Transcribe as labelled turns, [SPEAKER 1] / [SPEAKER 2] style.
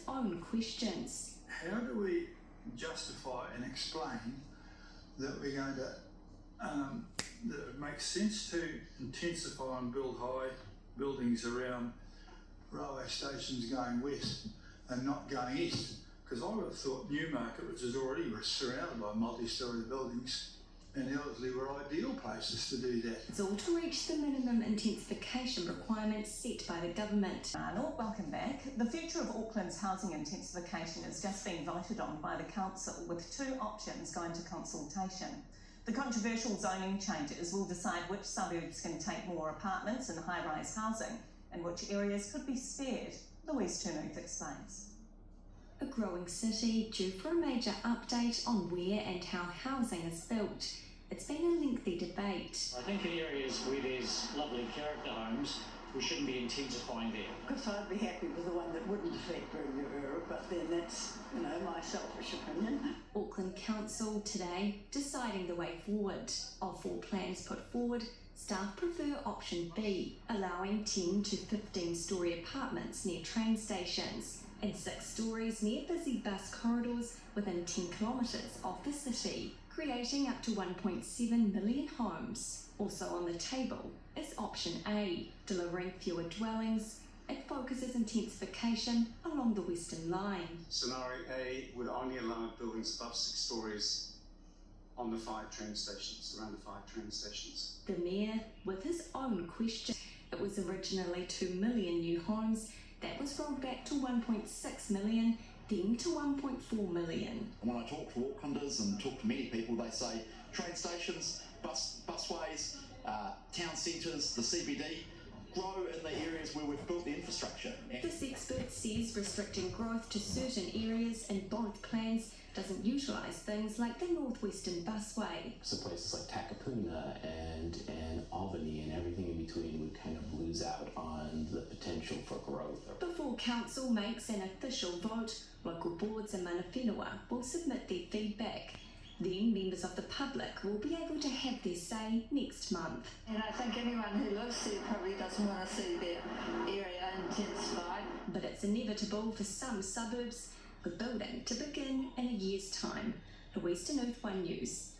[SPEAKER 1] own questions.
[SPEAKER 2] How do we justify and explain that we're going to, that it makes sense to intensify and build high buildings around railway stations going west and not going east? Because I would have thought Newmarket, which is already surrounded by multi-storey buildings, and Ellerslie were ideal places to do that.
[SPEAKER 1] It's all to reach the minimum intensification requirements set by the government.
[SPEAKER 3] Arnold, welcome back. The future of Auckland's housing intensification is just being voted on by the council, with 2 options going to consultation. The controversial zoning changes will decide which suburbs can take more apartments and high-rise housing and which areas could be spared. Louise Turmuth explains.
[SPEAKER 1] A growing city due for a major update on where and how housing is built. It's been a lengthy debate.
[SPEAKER 4] I think in areas where there's lovely character homes, we shouldn't be intensifying there.
[SPEAKER 5] Because I'd be happy with the one that wouldn't affect Remuera, but then that's, my selfish opinion.
[SPEAKER 1] Auckland Council today deciding the way forward. Of 4 plans put forward, staff prefer option B, allowing 10 to 15-storey apartments near train stations and 6 storeys near busy bus corridors within 10 kilometres of the city, creating up to 1.7 million homes. Also on the table is option A, delivering fewer dwellings. It focuses intensification along the Western Line.
[SPEAKER 6] Scenario A would only allow buildings above 6 storeys on the 5 train stations, around the 5 train stations.
[SPEAKER 1] The Mayor with his own question. It was originally 2 million new homes. That was rolled back to 1.6 million, then to 1.4 million.
[SPEAKER 7] When I talk to Aucklanders and talk to many people, they say train stations, busways, town centres, the CBD, grow in the areas where we've built the infrastructure.
[SPEAKER 1] This expert says restricting growth to certain areas in both plans doesn't utilise things like the Northwestern Busway.
[SPEAKER 8] So places like Takapuna and Albany and everything in between would kind of lose out on the potential for growth.
[SPEAKER 1] Before council makes an official vote, local boards in Mana Whenua will submit their feedback. Then members of the public will be able to have their say next month.
[SPEAKER 5] And I think anyone who lives there probably doesn't want to see their area intensified.
[SPEAKER 1] But it's inevitable for some suburbs, with building to begin in a year's time. Louise Turmuth, One News.